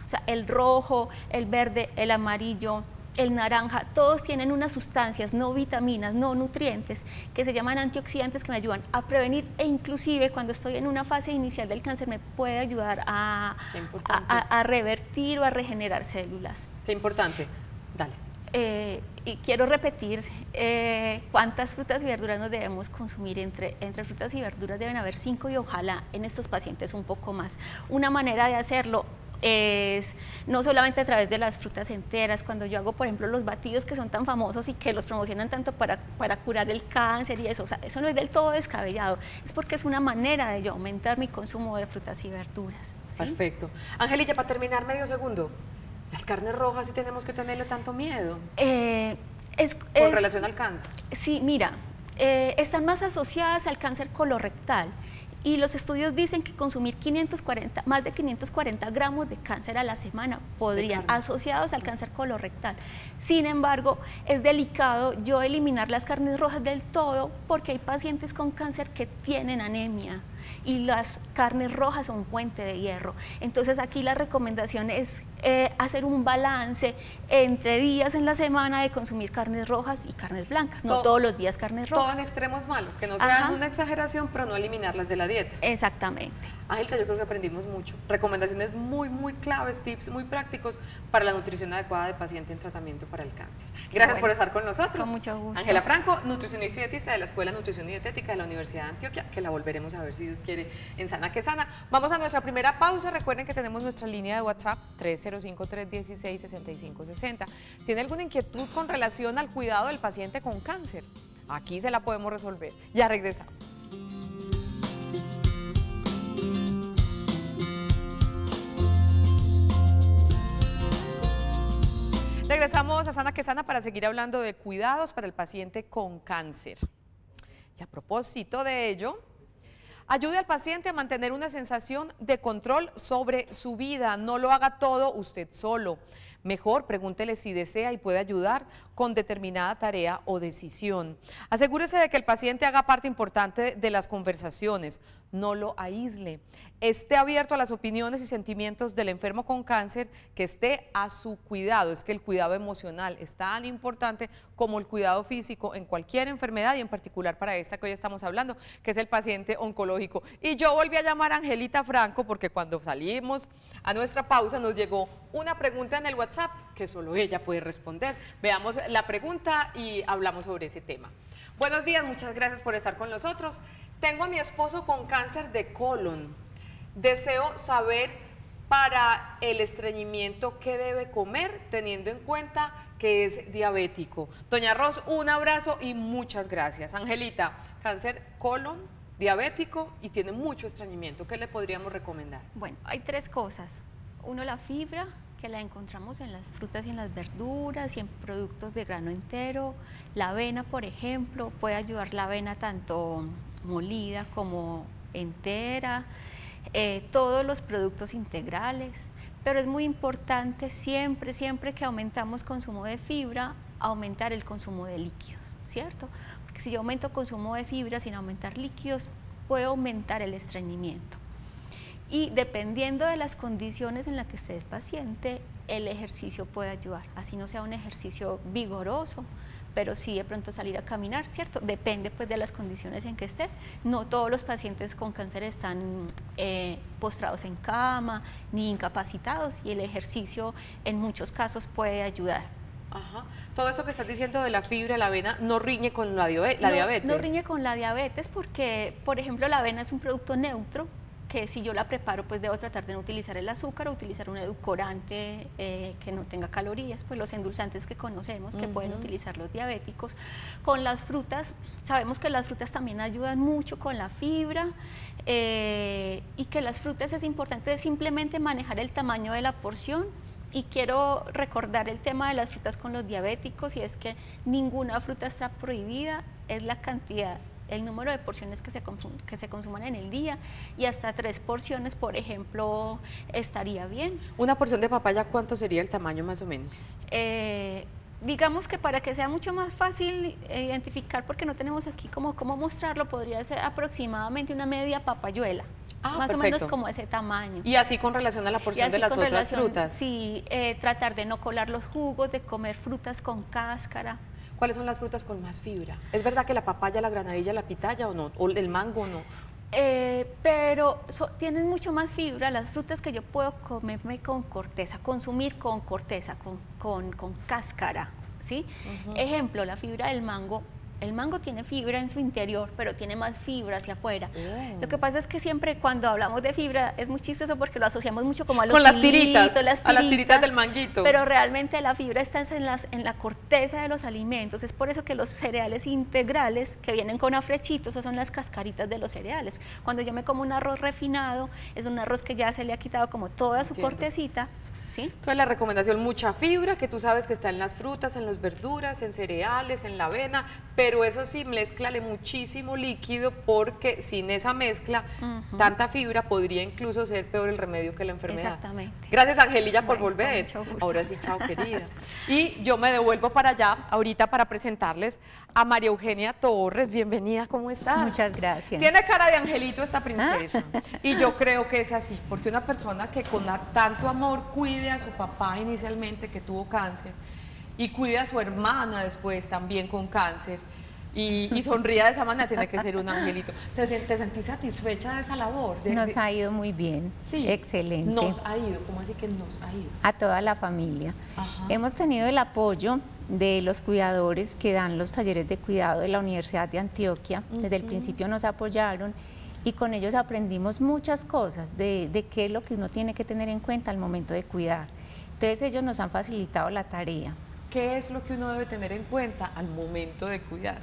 O sea, el rojo, el verde, el amarillo, el naranja, todos tienen unas sustancias, no vitaminas, no nutrientes, que se llaman antioxidantes, que me ayudan a prevenir, e inclusive cuando estoy en una fase inicial del cáncer me puede ayudar a revertir o a regenerar células. Qué importante. Dale. Y quiero repetir cuántas frutas y verduras nos debemos consumir. Entre frutas y verduras deben haber 5 y ojalá en estos pacientes un poco más. Una manera de hacerlo, es no solamente a través de las frutas enteras, cuando yo hago, por ejemplo, los batidos que son tan famosos y que los promocionan tanto para curar el cáncer y eso, o sea, eso no es del todo descabellado, es porque es una manera de yo aumentar mi consumo de frutas y verduras. ¿Sí? Perfecto. Angelita, para terminar, medio segundo, ¿las carnes rojas sí tenemos que tenerle tanto miedo? Con relación al cáncer. Sí, mira, están más asociadas al cáncer colorectal. Y los estudios dicen que consumir más de 540 gramos de cáncer a la semana podrían, asociados al cáncer colorectal. Sin embargo, es delicado yo eliminar las carnes rojas del todo porque hay pacientes con cáncer que tienen anemia y las carnes rojas son fuente de hierro. Entonces aquí la recomendación es hacer un balance entre días en la semana de consumir carnes rojas y carnes blancas, no todos los días carnes rojas. Todo en extremos malos, que no sean una exageración, pero no eliminarlas de la dieta. Exactamente. Angelita, yo creo que aprendimos mucho. Recomendaciones muy, muy claves, tips muy prácticos para la nutrición adecuada de paciente en tratamiento para el cáncer. Gracias por estar con nosotros. Con mucho gusto. Ángela Franco, nutricionista y dietista de la Escuela de Nutrición y Dietética de la Universidad de Antioquia, que la volveremos a ver si Dios quiere en Sana que Sana. Vamos a nuestra primera pausa. Recuerden que tenemos nuestra línea de WhatsApp 305-316-6560. ¿Tiene alguna inquietud con relación al cuidado del paciente con cáncer? Aquí se la podemos resolver. Ya regresamos. Regresamos a Sana que Sana para seguir hablando de cuidados para el paciente con cáncer. Y a propósito de ello, ayude al paciente a mantener una sensación de control sobre su vida. No lo haga todo usted solo. Mejor pregúntele si desea y puede ayudar con determinada tarea o decisión. Asegúrese de que el paciente haga parte importante de las conversaciones. No lo aísle. Esté abierto a las opiniones y sentimientos del enfermo con cáncer, que esté a su cuidado. Es que el cuidado emocional es tan importante como el cuidado físico en cualquier enfermedad y en particular para esta que hoy estamos hablando, que es el paciente oncológico. Y yo volví a llamar a Angelita Franco porque cuando salimos a nuestra pausa nos llegó una pregunta en el WhatsApp que solo ella puede responder. Veamos la pregunta y hablamos sobre ese tema. Buenos días, muchas gracias por estar con nosotros. Tengo a mi esposo con cáncer de colon. Deseo saber para el estreñimiento qué debe comer, teniendo en cuenta que es diabético. Doña Ros, un abrazo y muchas gracias. Angelita, cáncer colon, diabético y tiene mucho estreñimiento. ¿Qué le podríamos recomendar? Bueno, hay tres cosas. Uno, la fibra, que la encontramos en las frutas y en las verduras y en productos de grano entero. La avena, por ejemplo, puede ayudar la avena tanto molida como entera, todos los productos integrales, pero es muy importante siempre que aumentamos consumo de fibra, aumentar el consumo de líquidos, ¿cierto? Porque si yo aumento consumo de fibra sin aumentar líquidos, puedo aumentar el estreñimiento. Y dependiendo de las condiciones en las que esté el paciente, el ejercicio puede ayudar, así no sea un ejercicio vigoroso, pero sí de pronto salir a caminar, ¿cierto? Depende pues de las condiciones en que esté. No todos los pacientes con cáncer están postrados en cama ni incapacitados y el ejercicio en muchos casos puede ayudar. Ajá. Todo eso que estás diciendo de la fibra, la avena, no riñe con la diabetes. No riñe con la diabetes porque, por ejemplo, la avena es un producto neutro, que si yo la preparo, pues debo tratar de no utilizar el azúcar o utilizar un edulcorante que no tenga calorías, pues los endulzantes que conocemos que pueden utilizar los diabéticos. Con las frutas, sabemos que las frutas también ayudan mucho con la fibra y que las frutas es importante simplemente manejar el tamaño de la porción. Y quiero recordar el tema de las frutas con los diabéticos y es que ninguna fruta está prohibida, es la cantidad, el número de porciones que se consuman en el día y hasta 3 porciones, por ejemplo, estaría bien. ¿Una porción de papaya cuánto sería el tamaño más o menos? Digamos que para que sea mucho más fácil identificar, porque no tenemos aquí cómo mostrarlo, podría ser aproximadamente una media papayuela. Más o menos como ese tamaño. Y así con relación a la porción de las otras frutas. Sí, tratar de no colar los jugos, de comer frutas con cáscara. ¿Cuáles son las frutas con más fibra? ¿Es verdad que la papaya, la granadilla, la pitaya o no? ¿O el mango o no? Pero tienen mucho más fibra las frutas que yo puedo comerme con corteza, consumir con corteza, con cáscara, ¿sí? Ejemplo, la fibra del mango El mango tiene fibra en su interior, pero tiene más fibra hacia afuera. Lo que pasa es que siempre cuando hablamos de fibra es muy chistoso porque lo asociamos mucho como a los con las tiritas, a las tiritas del manguito. Pero realmente la fibra está en la corteza de los alimentos. Es por eso que los cereales integrales que vienen con afrechitos, o son las cascaritas de los cereales. Cuando yo me como un arroz refinado, es un arroz que ya se le ha quitado como toda su cortecita. ¿Sí? Entonces la recomendación, mucha fibra, que tú sabes que está en las frutas, en las verduras, en cereales, en la avena, pero eso sí, mézclale muchísimo líquido porque sin esa mezcla, tanta fibra podría incluso ser peor el remedio que la enfermedad. Exactamente. Gracias, Angelilla, por volver. Con mucho gusto. Ahora sí, chao, querida. Y yo me devuelvo para allá ahorita para presentarles a María Eugenia Torres. Bienvenida, ¿cómo estás? Muchas gracias. Tiene cara de angelito esta princesa y yo creo que es así, porque una persona que con tanto amor cuide a su papá inicialmente que tuvo cáncer y cuide a su hermana después también con cáncer y sonría de esa manera, tiene que ser un angelito. ¿Te sentís satisfecha de esa labor? Nos ha ido muy bien, sí, excelente. Nos ha ido, ¿cómo así que nos ha ido? A toda la familia. Ajá. Hemos tenido el apoyo de los cuidadores que dan los talleres de cuidado de la Universidad de Antioquia. Desde el principio nos apoyaron y con ellos aprendimos muchas cosas de qué es lo que uno tiene que tener en cuenta al momento de cuidar. Entonces ellos nos han facilitado la tarea. ¿Qué es lo que uno debe tener en cuenta al momento de cuidar?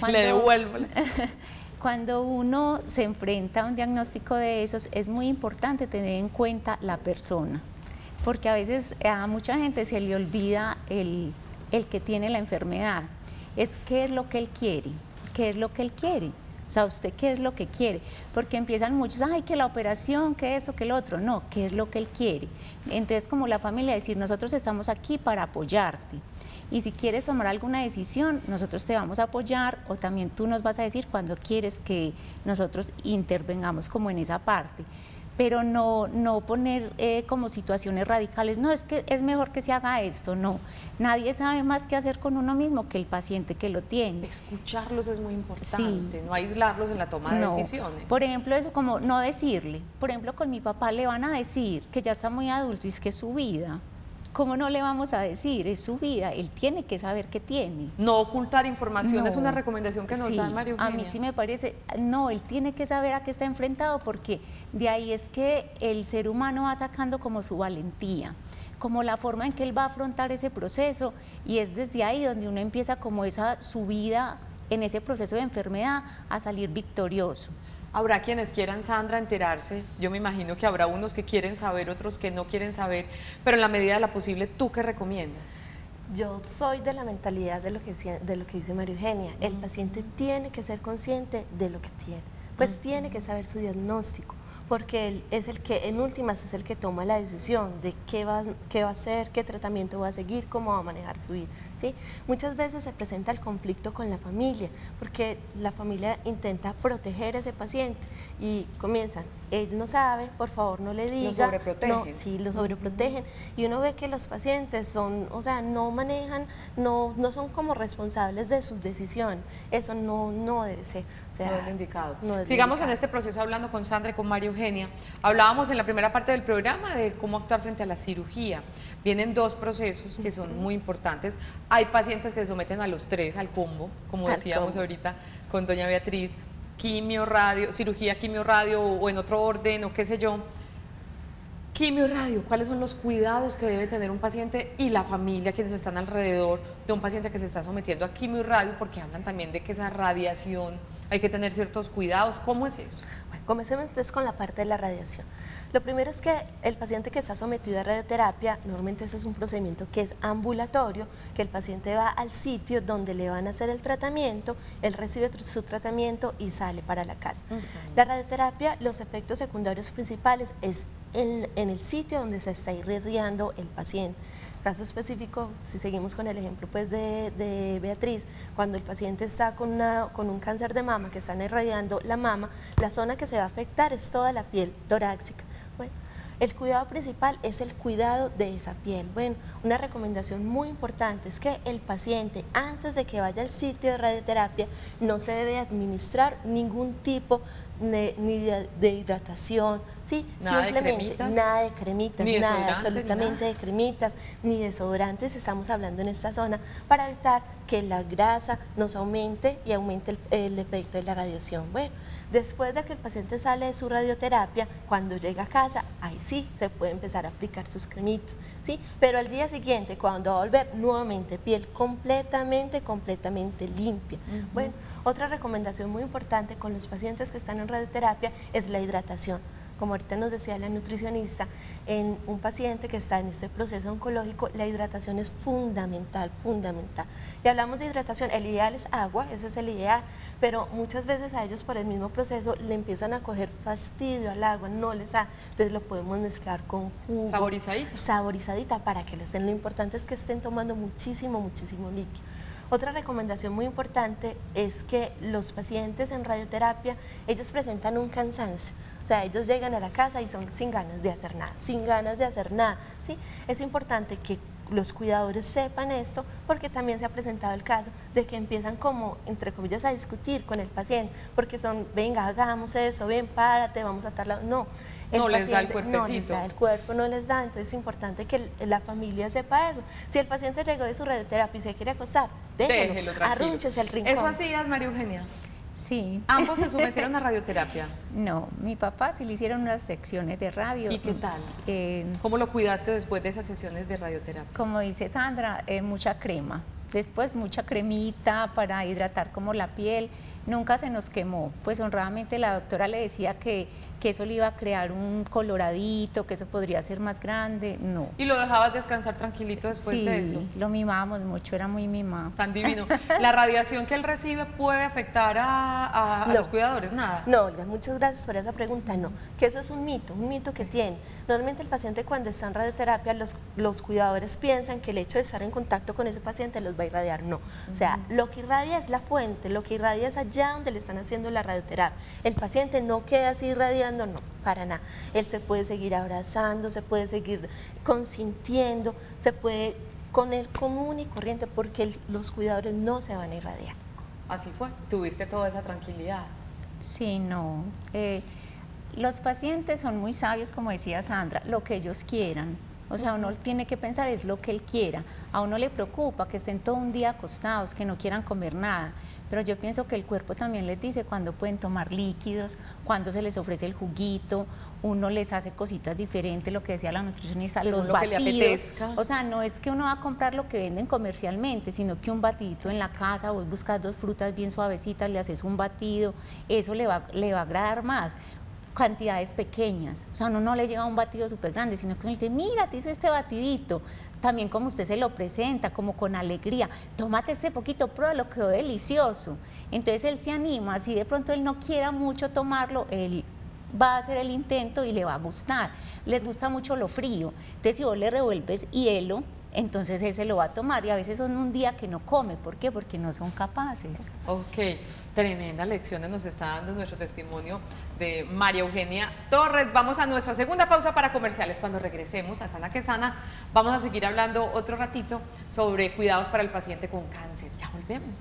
Le devuelvo. Cuando uno se enfrenta a un diagnóstico de esos, es muy importante tener en cuenta la persona, porque a veces a mucha gente se le olvida el que tiene la enfermedad. Es qué es lo que él quiere, qué es lo que él quiere. O sea, ¿usted qué es lo que quiere? Porque empiezan muchos, ay, que la operación, que eso, que lo otro. No, ¿qué es lo que él quiere? Entonces, como la familia, decir, nosotros estamos aquí para apoyarte. Y si quieres tomar alguna decisión, nosotros te vamos a apoyar o también tú nos vas a decir cuando quieres que nosotros intervengamos como en esa parte. Pero no poner como situaciones radicales, no, es que es mejor que se haga esto, no. Nadie sabe más qué hacer con uno mismo que el paciente que lo tiene. Escucharlos es muy importante, sí. No aislarlos en la toma de decisiones. Por ejemplo, eso como no decirle, por ejemplo, con mi papá le van a decir que ya está muy adulto y es que es su vida. ¿Cómo no le vamos a decir? Es su vida, él tiene que saber qué tiene. No ocultar información es una recomendación que nos da María Eugenia. A mí sí me parece, no, él tiene que saber a qué está enfrentado porque de ahí es que el ser humano va sacando como su valentía, como la forma en que él va a afrontar ese proceso y es desde ahí donde uno empieza como esa subida en ese proceso de enfermedad a salir victorioso. Habrá quienes quieran, Sandra, enterarse, yo me imagino que habrá unos que quieren saber, otros que no quieren saber, pero en la medida de la posible, ¿tú qué recomiendas? Yo soy de la mentalidad de lo que dice María Eugenia, el paciente tiene que ser consciente de lo que tiene, pues tiene que saber su diagnóstico, porque él es el que, en últimas, es el que toma la decisión de qué va a hacer, qué tratamiento va a seguir, cómo va a manejar su vida. ¿Sí? Muchas veces se presenta el conflicto con la familia, porque la familia intenta proteger a ese paciente y comienzan, él no sabe, por favor no le diga. Lo sobreprotegen. No, sí, lo sobreprotegen. Y uno ve que los pacientes son, o sea, no manejan, no son como responsables de sus decisiones. Eso no debe ser. O sea, no es lo indicado. No es Sigamos indicado. en este proceso hablando con Sandra y con María Eugenia. Hablábamos en la primera parte del programa de cómo actuar frente a la cirugía. Vienen dos procesos que son muy importantes. Hay pacientes que se someten a los tres, al combo, como decíamos ahorita con doña Beatriz, quimio, radio, cirugía, quimio, radio o en otro orden o qué sé yo. Quimio, radio, ¿cuáles son los cuidados que debe tener un paciente y la familia, quienes están alrededor de un paciente que se está sometiendo a quimio y radio? Porque hablan también de que esa radiación hay que tener ciertos cuidados. ¿Cómo es eso? Bueno, comencemos entonces con la parte de la radiación. Lo primero es que el paciente que está sometido a radioterapia, normalmente ese es un procedimiento que es ambulatorio, que el paciente va al sitio donde le van a hacer el tratamiento, él recibe su tratamiento y sale para la casa. La radioterapia, los efectos secundarios principales es en el sitio donde se está irradiando el paciente. Caso específico, si seguimos con el ejemplo pues de Beatriz, cuando el paciente está con un cáncer de mama que están irradiando la mama, la zona que se va a afectar es toda la piel torácica. Bueno, El cuidado principal es el cuidado de esa piel. Bueno, una recomendación muy importante es que el paciente, antes de que vaya al sitio de radioterapia, no se debe administrar ningún tipo ni de hidratación, ¿sí? Nada simplemente de cremitas, nada de cremitas, ni nada, desodorante, absolutamente ni nada. de cremitas, ni desodorantes estamos hablando en esta zona, para evitar que la grasa nos aumente y aumente el efecto de la radiación. Bueno, después de que el paciente sale de su radioterapia, cuando llega a casa, ahí sí se puede empezar a aplicar sus cremitas, ¿sí? Pero al día siguiente, cuando va a volver, nuevamente piel completamente limpia. Bueno, otra recomendación muy importante con los pacientes que están en radioterapia es la hidratación. Como ahorita nos decía la nutricionista, en un paciente que está en este proceso oncológico, la hidratación es fundamental. Y hablamos de hidratación, el ideal es agua, ese es el ideal, pero muchas veces a ellos por el mismo proceso le empiezan a coger fastidio al agua, no les da, entonces lo podemos mezclar con jugos. Saborizadita para que les den. Lo importante es que estén tomando muchísimo líquido. Otra recomendación muy importante es que los pacientes en radioterapia, ellos presentan un cansancio. O sea, ellos llegan a la casa y son sin ganas de hacer nada, ¿sí? Es importante que los cuidadores sepan esto, porque también se ha presentado el caso de que empiezan como, entre comillas, a discutir con el paciente, porque son, venga, hagamos eso, ven, párate, vamos a tal lado. No, no les da el cuerpecito. No les da, el cuerpo no les da, entonces es importante que la familia sepa eso. Si el paciente llegó de su radioterapia y se quiere acostar, déjelo arrúnchese el rincón. ¿Eso hacías, María Eugenia? Sí. ¿Ambos se sometieron a radioterapia? No, mi papá sí le hicieron unas secciones de radio. ¿Y qué tal? ¿Cómo lo cuidaste después de esas sesiones de radioterapia? Como dice Sandra, mucha crema. Después mucha cremita para hidratar como la piel. Nunca se nos quemó, pues honradamente la doctora le decía que eso le iba a crear un coloradito, que eso podría ser más grande, no. ¿Y lo dejabas descansar tranquilito después de eso? Sí, lo mimábamos mucho, era muy mimado. Tan divino. ¿La radiación que él recibe puede afectar a los cuidadores? Nada. No, Olga, muchas gracias por esa pregunta, no. Que eso es un mito que tiene. Normalmente el paciente cuando está en radioterapia, los cuidadores piensan que el hecho de estar en contacto con ese paciente los va a irradiar, no. O sea, lo que irradia es la fuente, lo que irradia es allá donde le están haciendo la radioterapia. El paciente no queda así irradiando, no, para nada. Él se puede seguir abrazando, se puede seguir consintiendo, se puede con el común y corriente, porque los cuidadores no se van a irradiar. Así fue, tuviste toda esa tranquilidad. Sí, no. Los pacientes son muy sabios, como decía Sandra, lo que ellos quieran. O sea, uno tiene que pensar es lo que él quiera. A uno le preocupa que estén todo un día acostados, que no quieran comer nada. Pero yo pienso que el cuerpo también les dice cuándo pueden tomar líquidos, cuándo se les ofrece el juguito, uno les hace cositas diferentes, lo que decía la nutricionista, según los lo batidos. Que le apetezca. O sea, no es que uno va a comprar lo que venden comercialmente, sino que un batidito en la casa, vos buscas 2 frutas bien suavecitas, le haces un batido, eso le va a agradar más. Cantidades pequeñas, o sea, uno no le lleva un batido súper grande, sino que uno le dice, mira, te hice este batidito, también como usted se lo presenta, como con alegría, tómate este poquito, pruébalo, quedó delicioso. Entonces él se anima, si de pronto él no quiera mucho tomarlo, él va a hacer el intento y le va a gustar. Les gusta mucho lo frío, entonces si vos le revuelves hielo, entonces él se lo va a tomar, y a veces son un día que no come. ¿Por qué? Porque no son capaces. Ok, tremenda lección nos está dando nuestro testimonio de María Eugenia Torres. Vamos a nuestra segunda pausa para comerciales. Cuando regresemos a Sana que Sana, vamos a seguir hablando otro ratito sobre cuidados para el paciente con cáncer. Ya volvemos.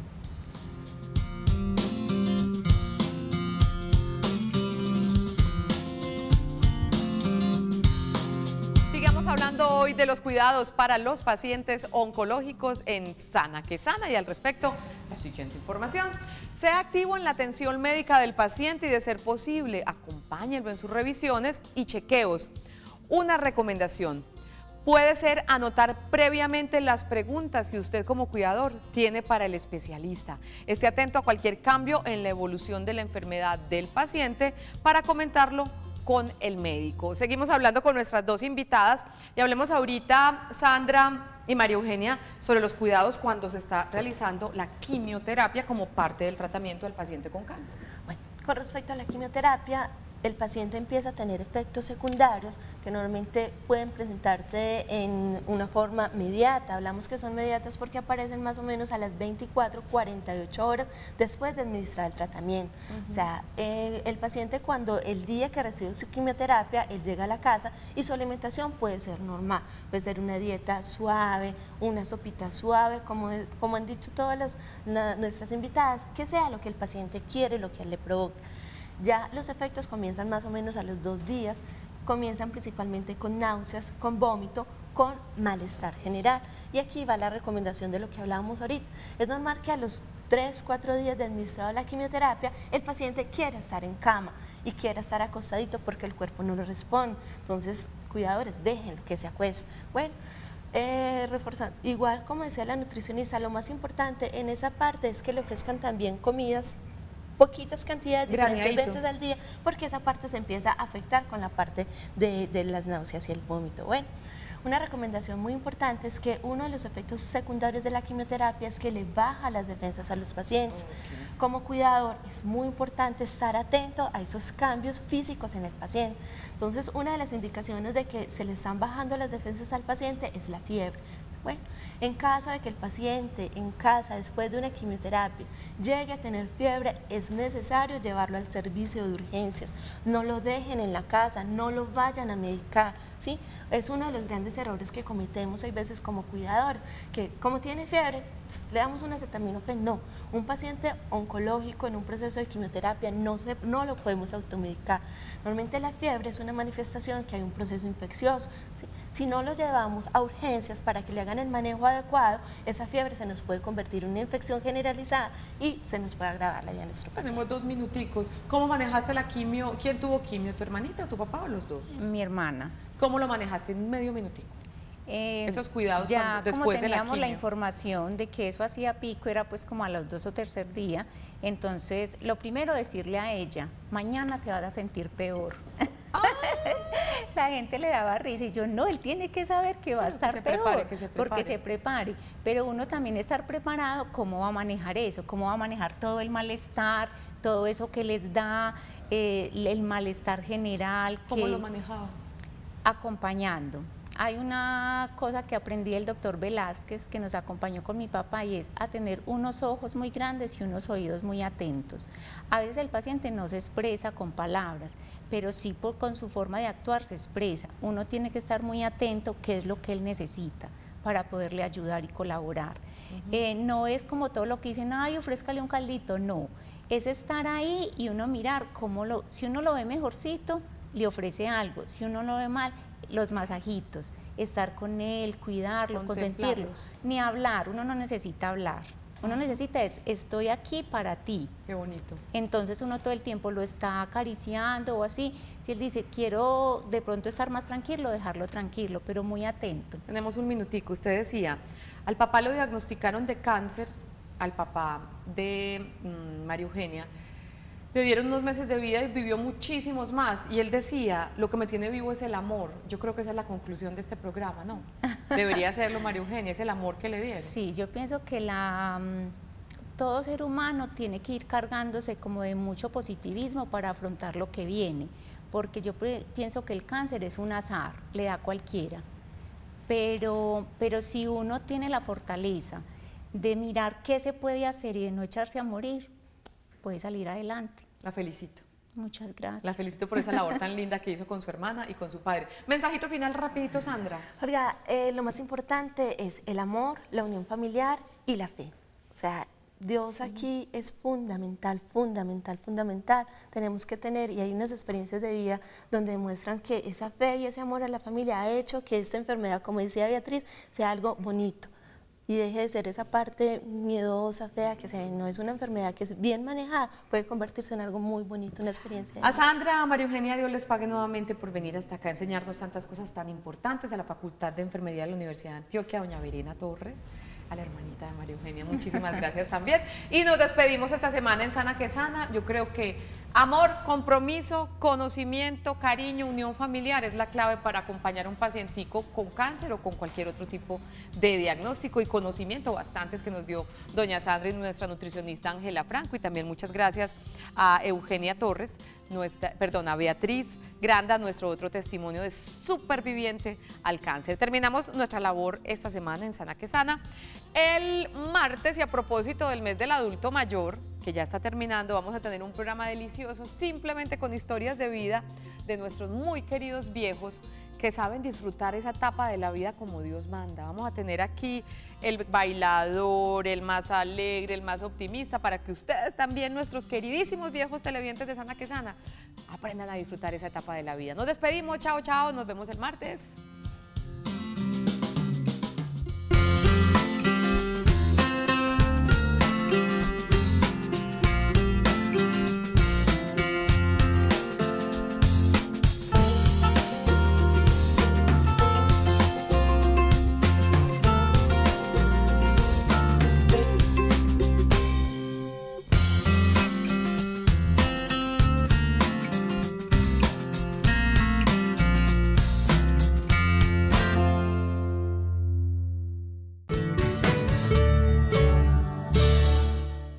Hablando hoy de los cuidados para los pacientes oncológicos en Sana que Sana, y al respecto la siguiente información: sea activo en la atención médica del paciente y, de ser posible, acompáñenlo en sus revisiones y chequeos. Una recomendación puede ser anotar previamente las preguntas que usted como cuidador tiene para el especialista. Esté atento a cualquier cambio en la evolución de la enfermedad del paciente para comentarlo con el médico. Seguimos hablando con nuestras dos invitadas y hablemos ahorita, Sandra y María Eugenia, sobre los cuidados cuando se está realizando la quimioterapia como parte del tratamiento del paciente con cáncer. Bueno, con respecto a la quimioterapia, el paciente empieza a tener efectos secundarios que normalmente pueden presentarse en una forma mediata. Hablamos que son mediatas porque aparecen más o menos a las 24, 48 horas después de administrar el tratamiento. O sea, el paciente cuando el día que recibe su quimioterapia, él llega a la casa y su alimentación puede ser normal, puede ser una dieta suave, una sopita suave, como han dicho todas nuestras invitadas, que sea lo que el paciente quiere, lo que él le provoca. Ya los efectos comienzan más o menos a los 2 días, comienzan principalmente con náuseas, con vómito, con malestar general. Y aquí va la recomendación de lo que hablábamos ahorita. Es normal que a los 3, 4 días de administrado la quimioterapia, el paciente quiera estar en cama y quiera estar acostadito porque el cuerpo no lo responde. Entonces, cuidadores, déjenlo que se acueste. Bueno, reforzando, igual como decía la nutricionista, lo más importante en esa parte es que le ofrezcan también comidas, poquitas cantidades, diferentes veces al día, porque esa parte se empieza a afectar con la parte de las náuseas y el vómito. Bueno, una recomendación muy importante es que uno de los efectos secundarios de la quimioterapia es que le baja las defensas a los pacientes. Como cuidador es muy importante estar atento a esos cambios físicos en el paciente. Entonces, una de las indicaciones de que se le están bajando las defensas al paciente es la fiebre. Bueno, en caso de que el paciente en casa después de una quimioterapia llegue a tener fiebre, es necesario llevarlo al servicio de urgencias. No lo dejen en la casa, no lo vayan a medicar, ¿sí? Es uno de los grandes errores que cometemos hay veces como cuidadores, que como tiene fiebre, le damos un acetaminofén. No, un paciente oncológico en un proceso de quimioterapia no lo podemos automedicar. Normalmente la fiebre es una manifestación que hay un proceso infeccioso, ¿sí? Si no lo llevamos a urgencias para que le hagan el manejo adecuado, esa fiebre se nos puede convertir en una infección generalizada y se nos puede agravar la vida de nuestro paciente. Tenemos 2 minuticos. ¿Cómo manejaste la quimio? ¿Quién tuvo quimio? ¿Tu hermanita, tu papá o los dos? Mi hermana. ¿Cómo lo manejaste en medio minutico? Esos cuidados ya después como de la teníamos quimio. La información de que eso hacía pico, era pues como a los 2 o 3 días, entonces lo primero decirle a ella, mañana te vas a sentir peor. La gente le daba risa y yo, no, él tiene que saber que va a estar peor, porque se prepare, pero uno también estar preparado, cómo va a manejar eso, cómo va a manejar todo el malestar, todo eso que les da, el malestar general. ¿Cómo lo manejabas? Acompañando. Hay una cosa que aprendí del doctor Velázquez, que nos acompañó con mi papá, y es a tener unos ojos muy grandes y unos oídos muy atentos. A veces el paciente no se expresa con palabras, pero sí con su forma de actuar se expresa. Uno tiene que estar muy atento qué es lo que él necesita para poderle ayudar y colaborar. No es como todo lo que dicen, ay, ofrézcale un caldito, no. Es estar ahí y uno mirar si uno lo ve mejorcito, le ofrece algo, si uno lo ve mal, los masajitos, estar con él, cuidarlo, consentirlo, ni hablar, uno no necesita hablar, uno necesita estoy aquí para ti. Qué bonito. Entonces uno todo el tiempo lo está acariciando o así, si él dice quiero de pronto estar más tranquilo, dejarlo tranquilo, pero muy atento. Tenemos un minutico, usted decía, al papá lo diagnosticaron de cáncer, al papá de María Eugenia, le dieron unos meses de vida y vivió muchísimos más. Y él decía, lo que me tiene vivo es el amor. Yo creo que esa es la conclusión de este programa, ¿no? Debería serlo, María Eugenia, es el amor que le dieron. Sí, yo pienso que todo ser humano tiene que ir cargándose como de mucho positivismo para afrontar lo que viene. Porque yo pienso que el cáncer es un azar, le da a cualquiera. Pero si uno tiene la fortaleza de mirar qué se puede hacer y de no echarse a morir, puede salir adelante. La felicito. Muchas gracias. La felicito por esa labor tan linda que hizo con su hermana y con su padre. Mensajito final rapidito, Sandra. Olga, lo más importante es el amor, la unión familiar y la fe. O sea, Dios aquí es fundamental, fundamental, fundamental. Tenemos que tener, y hay unas experiencias de vida donde demuestran que esa fe y ese amor a la familia ha hecho que esta enfermedad, como decía Beatriz, sea algo bonito. Y deje de ser esa parte miedosa, fea, que no es una enfermedad que es bien manejada, puede convertirse en algo muy bonito, una experiencia. A Sandra, a María Eugenia, Dios les pague nuevamente por venir hasta acá a enseñarnos tantas cosas tan importantes, a la Facultad de Enfermería de la Universidad de Antioquia, doña Verena Torres, a la hermanita de María Eugenia, muchísimas gracias también. Y nos despedimos esta semana en Sana que Sana. Yo creo que amor, compromiso, conocimiento, cariño, unión familiar es la clave para acompañar a un pacientico con cáncer o con cualquier otro tipo de diagnóstico, y conocimiento bastantes que nos dio doña Sandra y nuestra nutricionista Ángela Franco, y también muchas gracias a Eugenia Torres a Beatriz Granda, nuestro otro testimonio de superviviente al cáncer. Terminamos nuestra labor esta semana en Sana que Sana. El martes, y a propósito del mes del adulto mayor, que ya está terminando, vamos a tener un programa delicioso simplemente con historias de vida de nuestros muy queridos viejos que saben disfrutar esa etapa de la vida como Dios manda. Vamos a tener aquí el bailador, el más alegre, el más optimista, para que ustedes también, nuestros queridísimos viejos televidentes de Sana que Sana, aprendan a disfrutar esa etapa de la vida. Nos despedimos, chao, chao, nos vemos el martes.